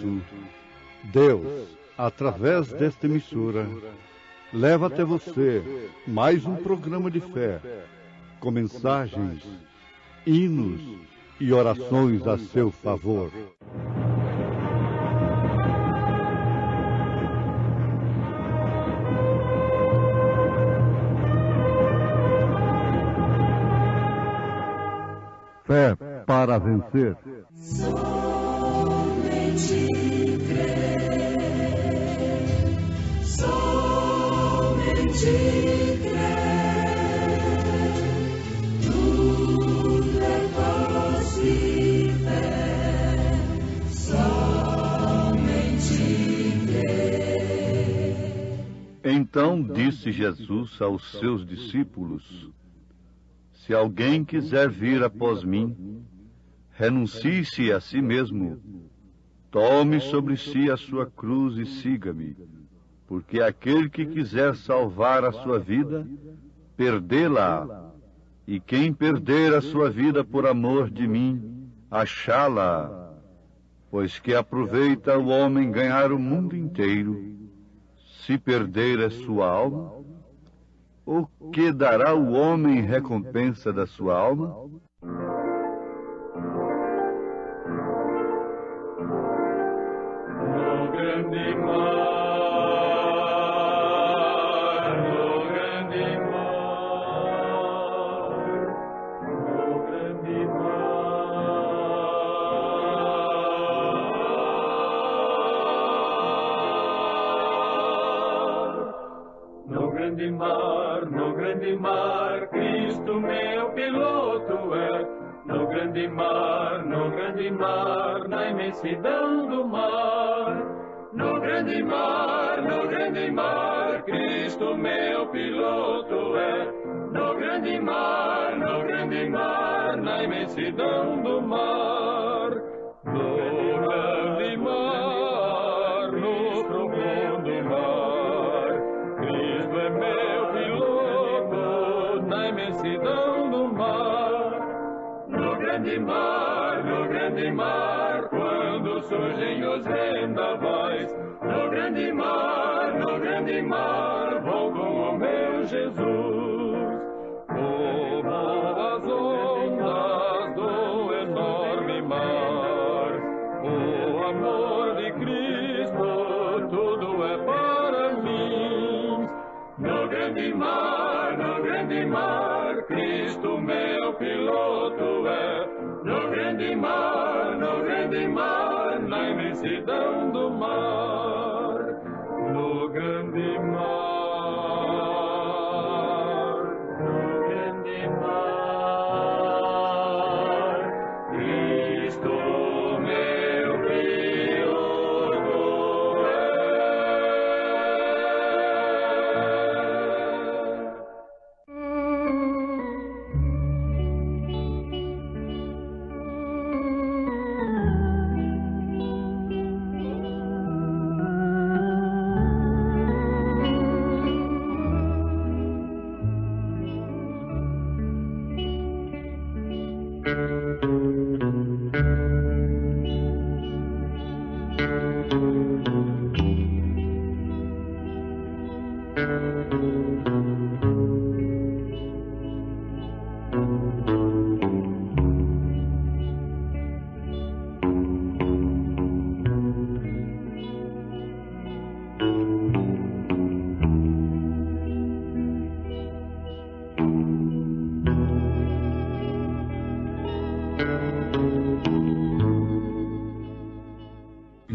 momento, Deus, através desta emissora, leva até você mais um programa de fé, com mensagens, hinos e orações a seu favor. Fé para vencer. Somente crer, somente crer, tudo é possível, somente crer. Então disse Jesus aos seus discípulos: se alguém quiser vir após mim, renuncie-se a si mesmo, tome sobre si a sua cruz e siga-me, porque aquele que quiser salvar a sua vida, perdê-la, e quem perder a sua vida por amor de mim, achá-la, pois que aproveita o homem ganhar o mundo inteiro, se perder a sua alma? O que dará o homem em recompensa da sua alma? No grande mar, no grande mar, no grande mar, no grande mar. No grande mar, Cristo meu piloto é. No grande mar, na imensidão do mar. No grande mar, Cristo meu piloto é. No grande mar, na imensidão do mar. No grande mar, no profundo mar, Cristo é meu piloto na imensidão do mar. No grande mar, quando surgem os vendavais. No grande mar, vou com o meu Jesus. Como as ondas do enorme mar, o amor de Cristo, tudo é para mim. No grande mar, Cristo meu piloto é. No grande mar, na imensidão do mar. No grande mar, Cristo meu piloto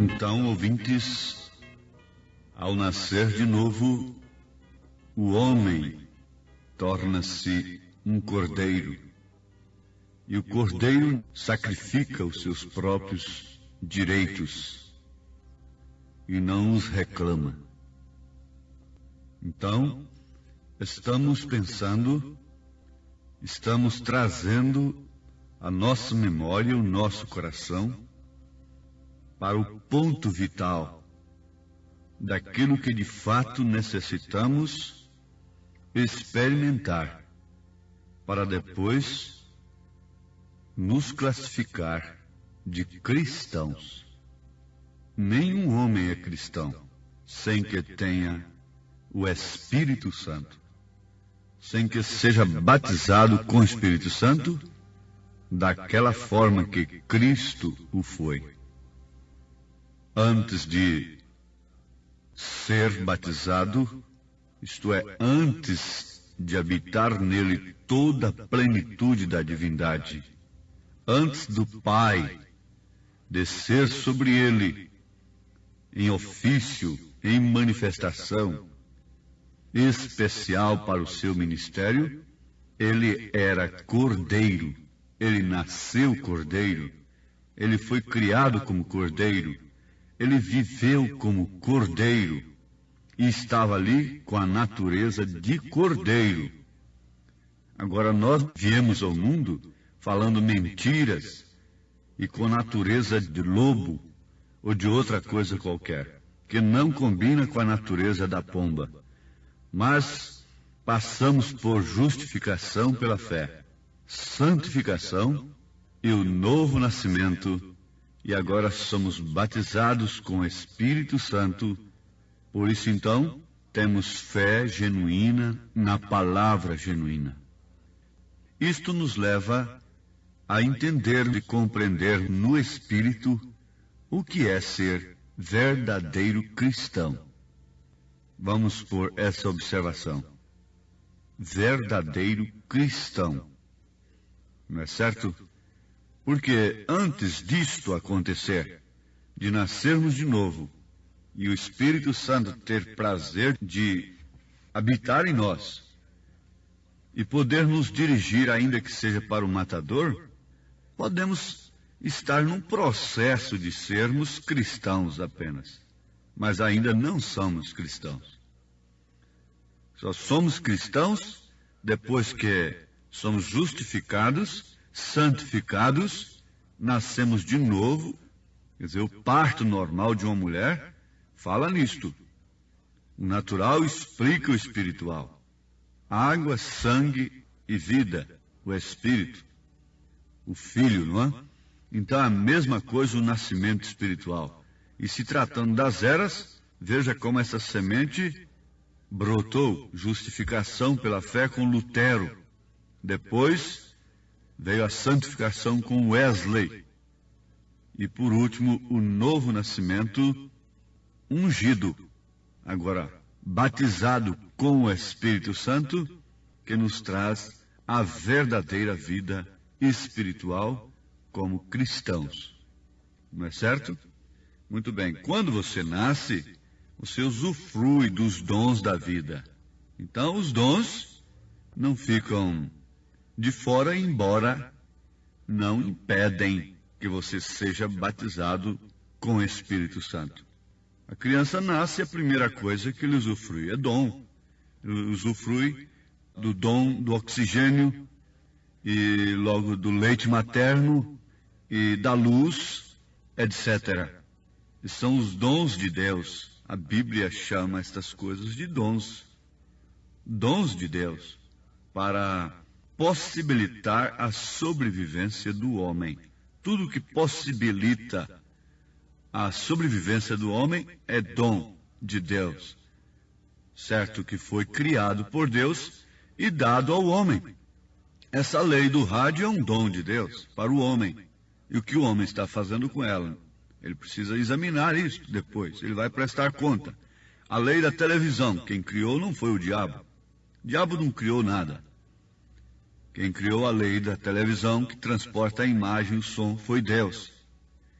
Então, ouvintes, ao nascer de novo, o homem torna-se um cordeiro. E o cordeiro sacrifica os seus próprios direitos e não os reclama. Então, estamos pensando, estamos trazendo a nossa memória, o nosso coração, para o ponto vital daquilo que de fato necessitamos experimentar, para depois nos classificar de cristãos. nenhum homem é cristão sem que tenha o Espírito Santo, sem que seja batizado com o Espírito Santo daquela forma que Cristo o foi. Antes de ser batizado, isto é, antes de habitar nele toda a plenitude da divindade, antes do Pai descer sobre ele em ofício, em manifestação especial para o seu ministério, ele era cordeiro, ele nasceu cordeiro, ele foi criado como cordeiro, ele viveu como cordeiro e estava ali com a natureza de cordeiro. Agora nós viemos ao mundo falando mentiras e com natureza de lobo ou de outra coisa qualquer, que não combina com a natureza da pomba. Mas passamos por justificação pela fé, santificação e o novo nascimento, e agora somos batizados com o Espírito Santo. Por isso, então, temos fé genuína na palavra genuína. Isto nos leva a entender e compreender no Espírito o que é ser verdadeiro cristão. Vamos por essa observação. Verdadeiro cristão. Não é certo? Porque antes disto acontecer, de nascermos de novo, e o Espírito Santo ter prazer de habitar em nós, e poder nos dirigir, ainda que seja para o matador, podemos estar num processo de sermos cristãos apenas, mas ainda não somos cristãos. Só somos cristãos depois que somos justificados, santificados, nascemos de novo. Quer dizer, o parto normal de uma mulher fala nisto. O natural explica o espiritual. Água, sangue e vida, o Espírito, o Filho, não é? Então a mesma coisa o nascimento espiritual. E se tratando das eras, veja como essa semente brotou, justificação pela fé com Lutero. Depois veio a santificação com Wesley. E por último, o novo nascimento ungido, agora batizado com o Espírito Santo, que nos traz a verdadeira vida espiritual como cristãos. Não é certo? Muito bem. Quando você nasce, você usufrui dos dons da vida. Então, os dons não ficam de fora, embora não impedem que você seja batizado com o Espírito Santo. A criança nasce, a primeira coisa que ele usufrui é dom. Ele usufrui do dom do oxigênio e logo do leite materno e da luz, etc. E são os dons de Deus. A Bíblia chama estas coisas de dons. Dons de Deus para possibilitar a sobrevivência do homem. Tudo que possibilita a sobrevivência do homem é dom de Deus. Certo que foi criado por Deus e dado ao homem. Essa lei do rádio é um dom de Deus para o homem. E o que o homem está fazendo com ela? Ele precisa examinar isso depois. Ele vai prestar conta. A lei da televisão, quem criou não foi o diabo. O diabo não criou nada. Quem criou a lei da televisão, que transporta a imagem e o som, foi Deus.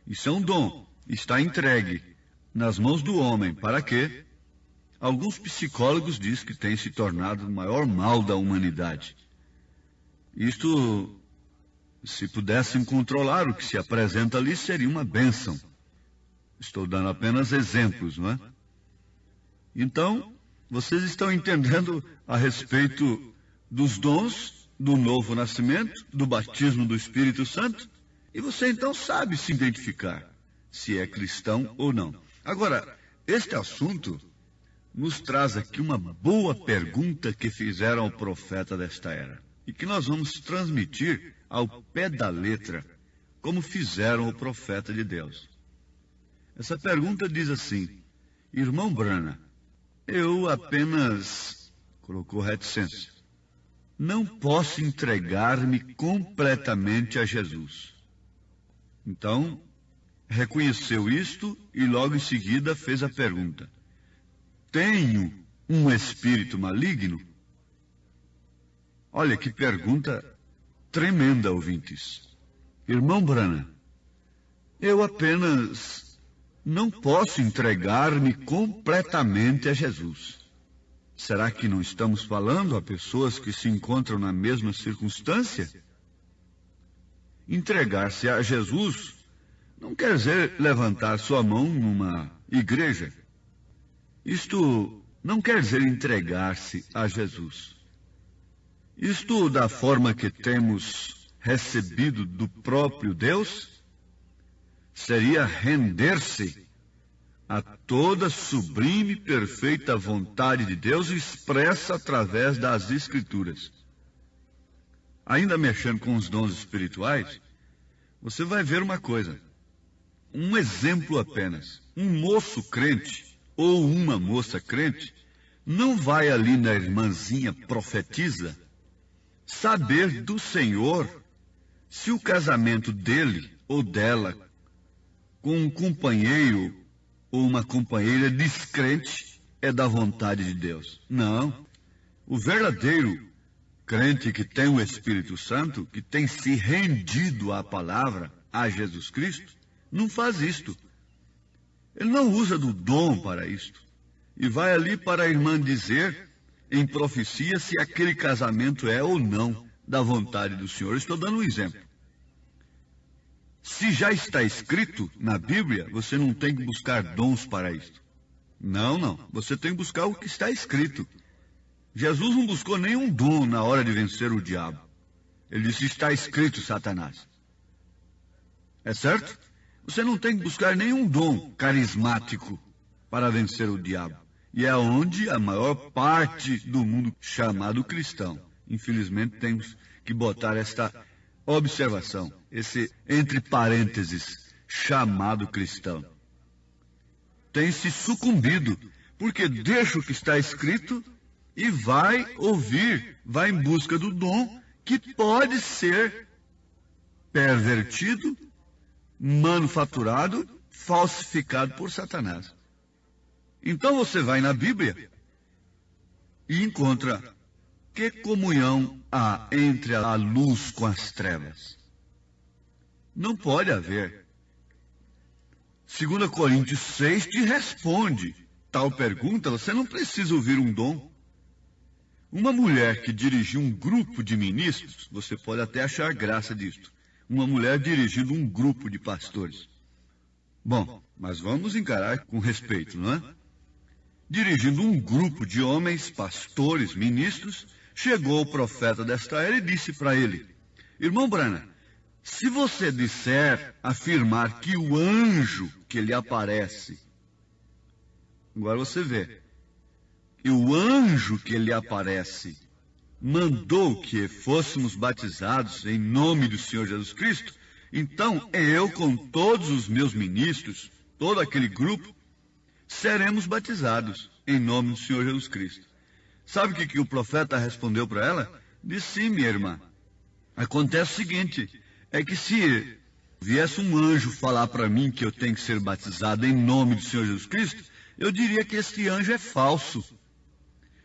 Isso é um dom. Está entregue nas mãos do homem. Para quê? Alguns psicólogos dizem que tem se tornado o maior mal da humanidade. Isto, se pudessem controlar o que se apresenta ali, seria uma bênção. Estou dando apenas exemplos, não é? Então, vocês estão entendendo a respeito dos dons, do novo nascimento, do batismo do Espírito Santo, e você então sabe se identificar, se é cristão ou não. Agora, este assunto nos traz aqui uma boa pergunta que fizeram ao profeta desta era, e que nós vamos transmitir ao pé da letra, como fizeram o profeta de Deus. Essa pergunta diz assim: irmão Branham, eu apenas, colocou reticência, não posso entregar-me completamente a Jesus. Então, reconheceu isto e logo em seguida fez a pergunta: tenho um espírito maligno? Olha que pergunta tremenda, ouvintes. Irmão Branham, eu apenas não posso entregar-me completamente a Jesus. Será que não estamos falando a pessoas que se encontram na mesma circunstância? Entregar-se a Jesus não quer dizer levantar sua mão numa igreja. Isto não quer dizer entregar-se a Jesus. Isto, da forma que temos recebido do próprio Deus, seria render-se a toda sublime e perfeita vontade de Deus expressa através das Escrituras. Ainda mexendo com os dons espirituais, você vai ver uma coisa. Um exemplo apenas. Um moço crente ou uma moça crente não vai ali na irmãzinha profetisa saber do Senhor se o casamento dele ou dela com um companheiro ou uma companheira descrente é da vontade de Deus. Não. O verdadeiro crente que tem o Espírito Santo, que tem se rendido à palavra, a Jesus Cristo, não faz isto. Ele não usa do dom para isto. E vai ali para a irmã dizer, em profecia, se aquele casamento é ou não da vontade do Senhor. Eu estou dando um exemplo. Se já está escrito na Bíblia, você não tem que buscar dons para isto. Não. Você tem que buscar o que está escrito. Jesus não buscou nenhum dom na hora de vencer o diabo. Ele disse: está escrito, Satanás. É certo? Você não tem que buscar nenhum dom carismático para vencer o diabo. E é onde a maior parte do mundo chamado cristão. Infelizmente temos que botar esta observação, esse entre parênteses, chamado cristão. Tem se sucumbido, porque deixa o que está escrito e vai ouvir, vai em busca do dom que pode ser pervertido, manufaturado, falsificado por Satanás. Então você vai na Bíblia e encontra que comunhão há entre a luz com as trevas. Não pode haver. 2 Coríntios 6 te responde tal pergunta. Você não precisa ouvir um dom. Uma mulher que dirigiu um grupo de ministros, você pode até achar graça disto. Uma mulher dirigindo um grupo de pastores. Bom, mas vamos encarar com respeito, não é? Dirigindo um grupo de homens, pastores, ministros, chegou o profeta desta era e disse para ele: irmão Branham, se você disser, afirmar que o anjo que lhe aparece, agora você vê, e o anjo que lhe aparece mandou que fôssemos batizados em nome do Senhor Jesus Cristo, então eu com todos os meus ministros, todo aquele grupo, seremos batizados em nome do Senhor Jesus Cristo. Sabe o que o profeta respondeu para ela? Disse: sim, minha irmã. Acontece o seguinte, é que se viesse um anjo falar para mim que eu tenho que ser batizado em nome do Senhor Jesus Cristo, eu diria que esse anjo é falso.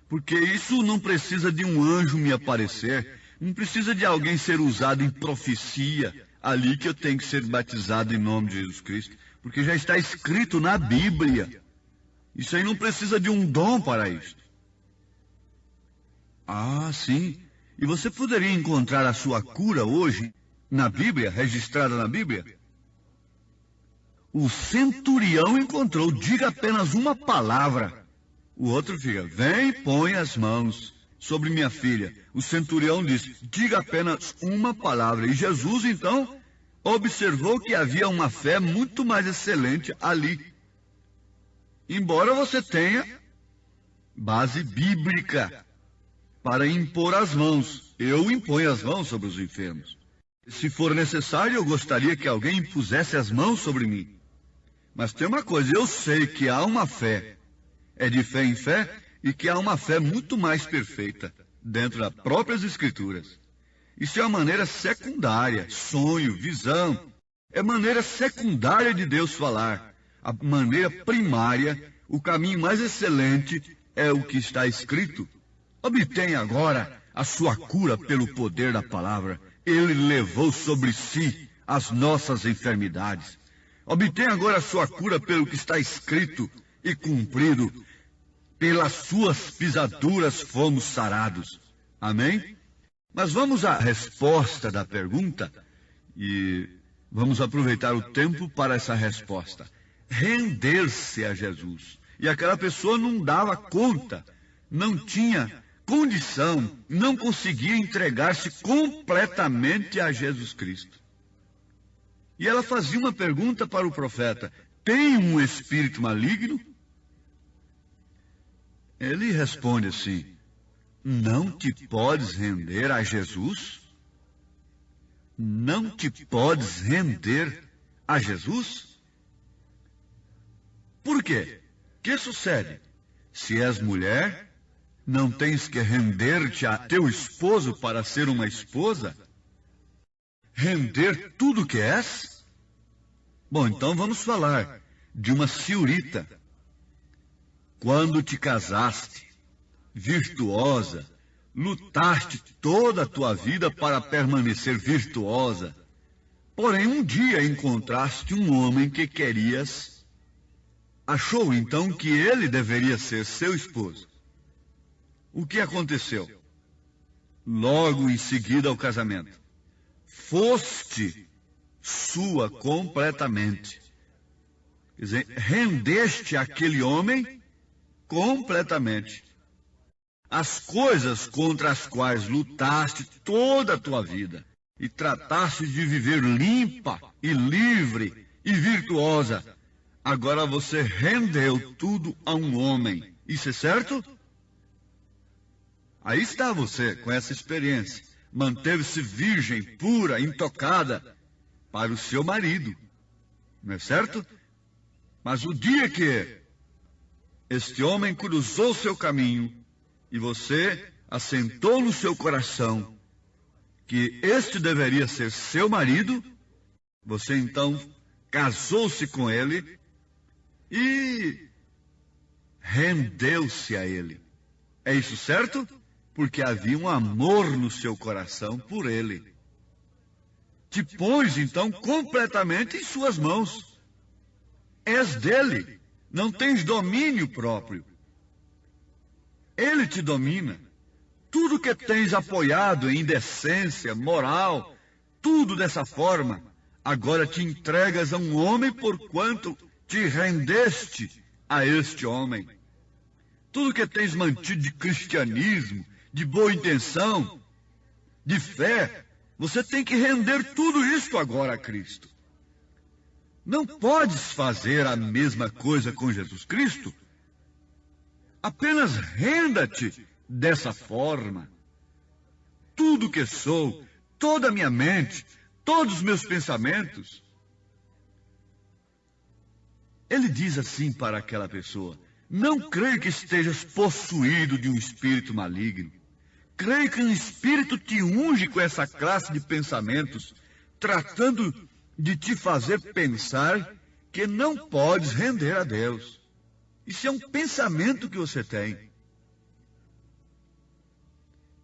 Porque isso não precisa de um anjo me aparecer, não precisa de alguém ser usado em profecia ali que eu tenho que ser batizado em nome de Jesus Cristo. Porque já está escrito na Bíblia. Isso aí não precisa de um dom para isso. Ah, sim. E você poderia encontrar a sua cura hoje na Bíblia, registrada na Bíblia? O centurião encontrou, diga apenas uma palavra. O outro fica: vem e põe as mãos sobre minha filha. O centurião diz: diga apenas uma palavra. E Jesus, então, observou que havia uma fé muito mais excelente ali. Embora você tenha base bíblica para impor as mãos. Eu imponho as mãos sobre os enfermos. Se for necessário, eu gostaria que alguém impusesse as mãos sobre mim. Mas tem uma coisa, eu sei que há uma fé, é de fé em fé, e que há uma fé muito mais perfeita dentro das próprias Escrituras. Isso é uma maneira secundária, sonho, visão. É maneira secundária de Deus falar. A maneira primária, o caminho mais excelente é o que está escrito. Obtenha agora a sua cura pelo poder da palavra. Ele levou sobre si as nossas enfermidades. Obtenha agora a sua cura pelo que está escrito e cumprido. Pelas suas pisaduras fomos sarados. Amém? Mas vamos à resposta da pergunta e vamos aproveitar o tempo para essa resposta. Render-se a Jesus. E aquela pessoa não dava conta, não tinha condição, não conseguia entregar-se completamente a Jesus Cristo. E ela fazia uma pergunta para o profeta: tem um espírito maligno? Ele responde assim: não te podes render a Jesus? Não te podes render a Jesus? Por quê? O que sucede? Se és mulher, não tens que render-te a teu esposo para ser uma esposa? Render tudo que és? Bom, então vamos falar de uma senhorita. Quando te casaste, virtuosa, lutaste toda a tua vida para permanecer virtuosa. Porém, um dia encontraste um homem que querias. Achou então que ele deveria ser seu esposo. O que aconteceu? Logo em seguida ao casamento, foste sua completamente. Quer dizer, rendeste aquele homem completamente. As coisas contra as quais lutaste toda a tua vida e trataste de viver limpa e livre e virtuosa, agora você rendeu tudo a um homem. Isso é certo? Aí está você com essa experiência. Manteve-se virgem, pura, intocada para o seu marido. Não é certo? Mas o dia que este homem cruzou seu caminho e você assentou no seu coração que este deveria ser seu marido, você então casou-se com ele e rendeu-se a ele. É isso certo? Porque havia um amor no seu coração por ele. Te pões então completamente em suas mãos. És dele. Não tens domínio próprio. Ele te domina. Tudo que tens apoiado em indecência, moral, tudo dessa forma, agora te entregas a um homem porquanto te rendeste a este homem. Tudo que tens mantido de cristianismo, de boa intenção, de fé, você tem que render tudo isto agora a Cristo. Não podes fazer a mesma coisa com Jesus Cristo. Apenas renda-te dessa forma. Tudo que sou, toda a minha mente, todos os meus pensamentos. Ele diz assim para aquela pessoa: não creio que estejas possuído de um espírito maligno. Creio que um espírito te unge com essa classe de pensamentos, tratando de te fazer pensar que não podes render a Deus. Isso é um pensamento que você tem.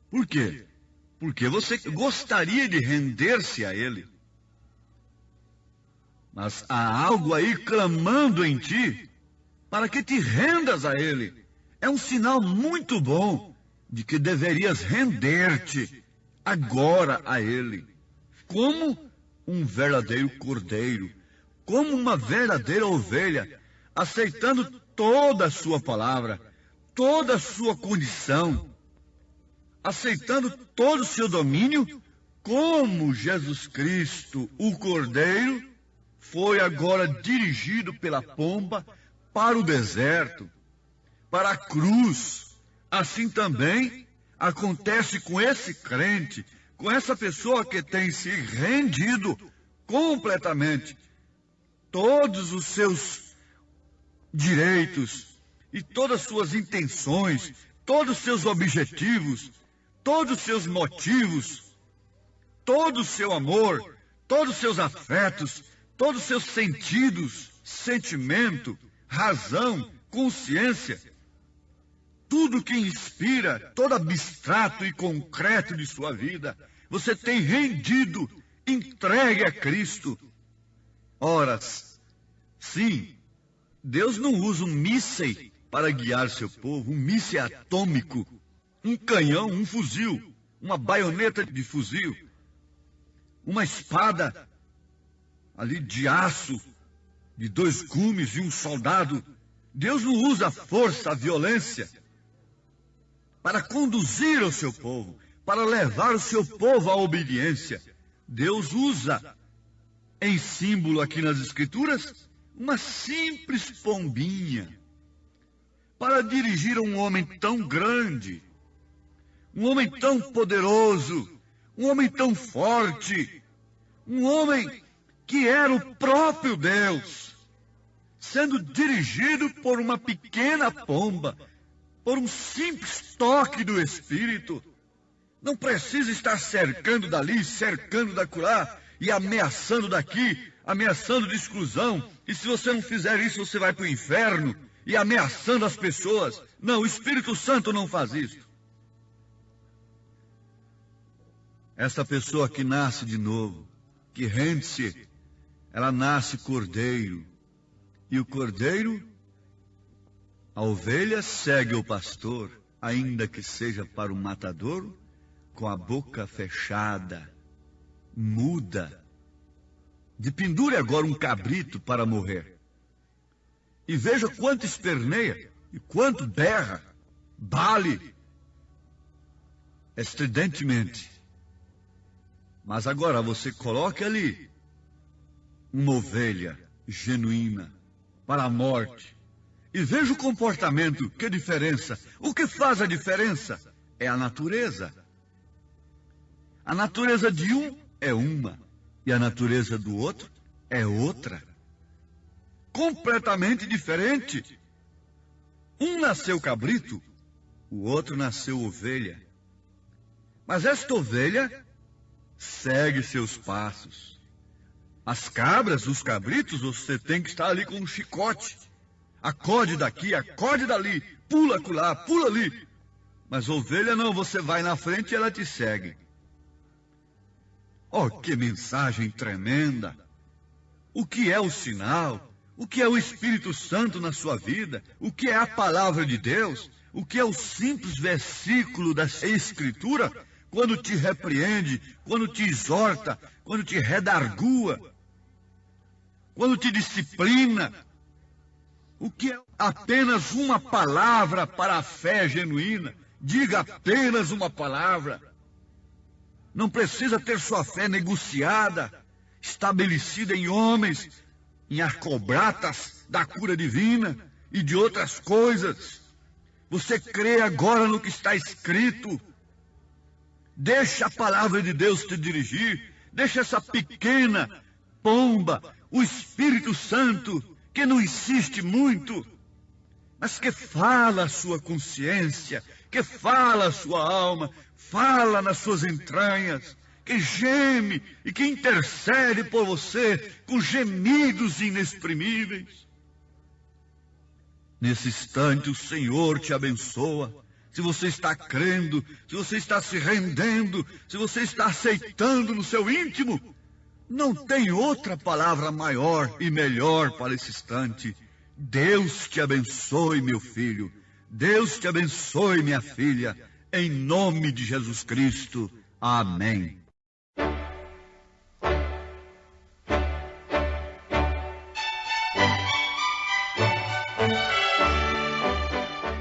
Por quê? Porque você gostaria de render-se a Ele. Mas há algo aí clamando em ti para que te rendas a Ele. É um sinal muito bom de que deverias render-te agora a Ele. Como um verdadeiro cordeiro, como uma verdadeira ovelha, aceitando toda a sua palavra, toda a sua condição, aceitando todo o seu domínio, como Jesus Cristo, o Cordeiro, foi agora dirigido pela pomba para o deserto, para a cruz. Assim também acontece com esse crente, com essa pessoa que tem se rendido completamente todos os seus direitos e todas as suas intenções, todos os seus objetivos, todos os seus motivos, todo o seu amor, todos os seus afetos, todos os seus sentidos, sentimento, razão, consciência, tudo que inspira, todo abstrato e concreto de sua vida, você tem rendido, entregue a Cristo. Ora, sim, Deus não usa um míssil para guiar seu povo, um míssil atômico, um canhão, um fuzil, uma baioneta de fuzil, uma espada ali de aço, de 2 gumes e um soldado. Deus não usa a força, a violência, para conduzir o seu povo, para levar o seu povo à obediência. Deus usa, em símbolo aqui nas Escrituras, uma simples pombinha, para dirigir um homem tão grande, um homem tão poderoso, um homem tão forte, um homem que era o próprio Deus, sendo dirigido por uma pequena pomba, por um simples toque do Espírito. Não precisa estar cercando dali, cercando dacolá, e ameaçando daqui, ameaçando de exclusão, e se você não fizer isso, você vai para o inferno, e ameaçando as pessoas. Não, o Espírito Santo não faz isso. Essa pessoa que nasce de novo, que rende-se, ela nasce cordeiro, e o cordeiro, a ovelha segue o pastor, ainda que seja para o matadouro, com a boca fechada, muda. De pendure agora um cabrito para morrer. E veja quanto esperneia, e quanto berra, bale, estridentemente. Mas agora você coloque ali uma ovelha genuína para a morte. E veja o comportamento, que diferença. O que faz a diferença é a natureza. A natureza de um é uma, e a natureza do outro é outra. Completamente diferente. Um nasceu cabrito, o outro nasceu ovelha. Mas esta ovelha segue seus passos. As cabras, os cabritos, você tem que estar ali com um chicote. Acorde daqui, acorde dali, pula acolá, pula ali. Mas ovelha não, você vai na frente e ela te segue. Oh, que mensagem tremenda! O que é o sinal? O que é o Espírito Santo na sua vida? O que é a palavra de Deus? O que é o simples versículo da Escritura? Quando te repreende, quando te exorta, quando te redargua, quando te disciplina. O que é apenas uma palavra para a fé genuína? Diga apenas uma palavra. Não precisa ter sua fé negociada, estabelecida em homens, em arcobratas da cura divina e de outras coisas. Você crê agora no que está escrito. Deixa a palavra de Deus te dirigir. Deixa essa pequena pomba, o Espírito Santo, que não insiste muito, mas que fala a sua consciência, que fala a sua alma, fala nas suas entranhas, que geme e que intercede por você com gemidos inexprimíveis. Nesse instante o Senhor te abençoa. Se você está crendo, se você está se rendendo, se você está aceitando no seu íntimo, não tem outra palavra maior e melhor para esse instante. Deus te abençoe, meu filho. Deus te abençoe, minha filha. Em nome de Jesus Cristo. Amém.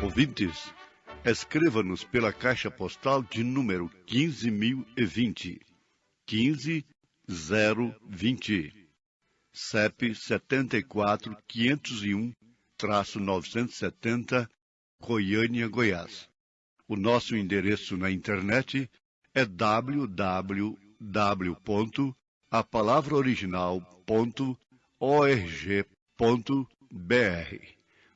Ouvintes, escreva-nos pela caixa postal de número 15.020, 15020, CEP 74.501-970, Goiânia, Goiás. O nosso endereço na internet é www.apalavraoriginal.org.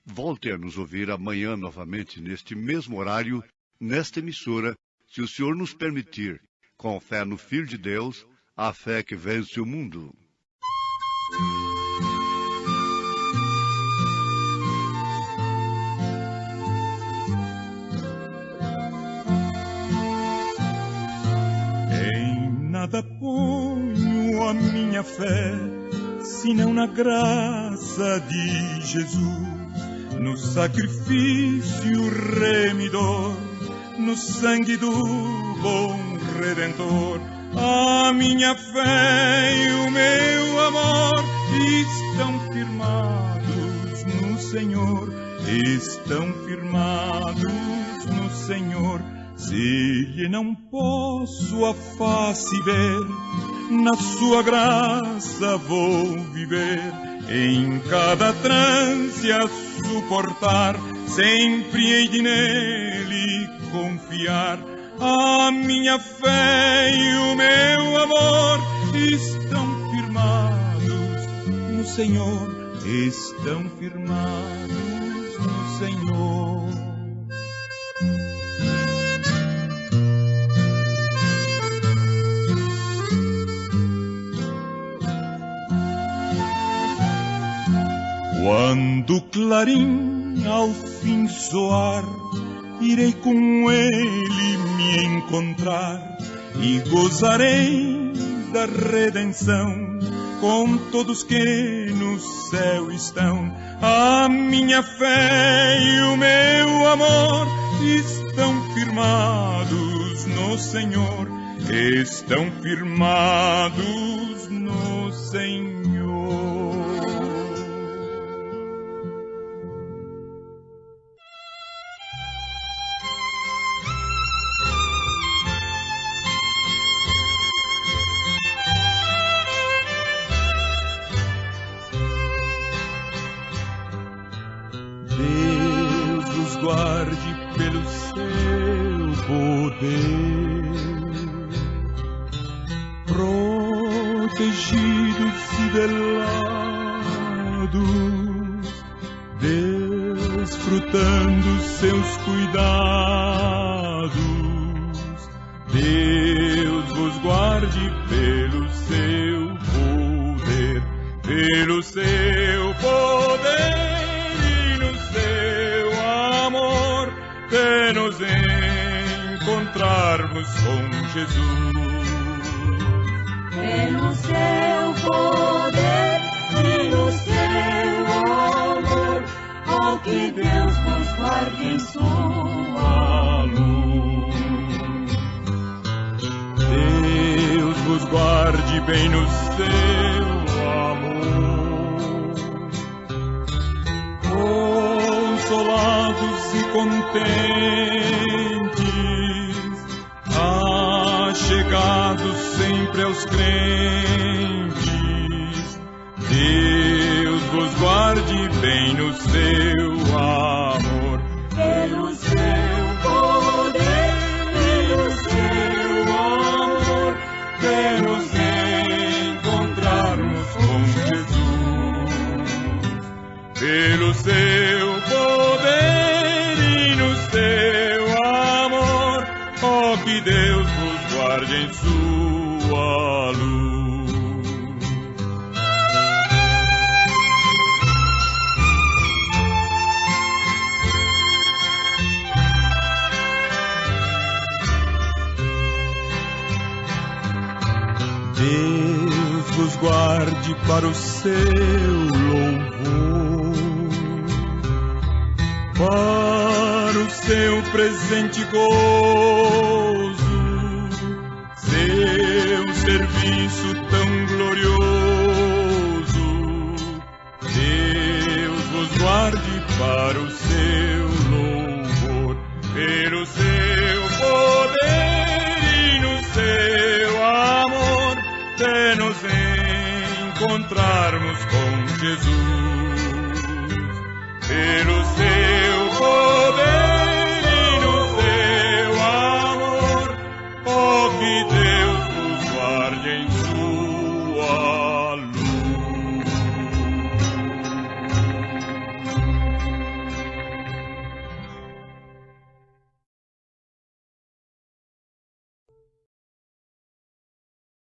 Volte a nos ouvir amanhã novamente, neste mesmo horário, nesta emissora, se o Senhor nos permitir, com fé no Filho de Deus, a fé que vence o mundo. Em nada ponho a minha fé, senão na graça de Jesus, no sacrifício remidor, no sangue do bom Redentor. A minha fé e o meu amor estão firmados no Senhor, estão firmados no Senhor. Se lhe não posso a face ver, na sua graça vou viver, em cada trance a suportar, sempre hei de nele confiar. A minha fé e o meu amor estão firmados no Senhor, estão firmados no Senhor. Quando o clarim ao fim soar, irei com ele me encontrar e gozarei da redenção com todos que no céu estão. A minha fé e o meu amor estão firmados no Senhor, estão firmados no Senhor. Guarde pelo seu poder, protegidos e velados, desfrutando seus cuidados. Deus vos guarde pelo seu poder, pelo seu poder. De nos encontrarmos com Jesus, pelo seu poder e no seu amor, oh, que Deus vos guarde em sua luz. Deus vos guarde bem no seu amor, consolados e contentes, achegados sempre aos crentes. Deus vos guarde bem no seu amor, pelo seu poder e no seu amor, de nos encontrarmos com Jesus, pelo seu poder e no seu amor, oh, que Deus vos guarde em sua luz. Deus vos guarde para o seu louvor, para o seu presente gozo, seu serviço tão glorioso. Deus vos guarde para o seu louvor, pelo seu poder e no seu amor, de nos encontrarmos com Jesus, pelo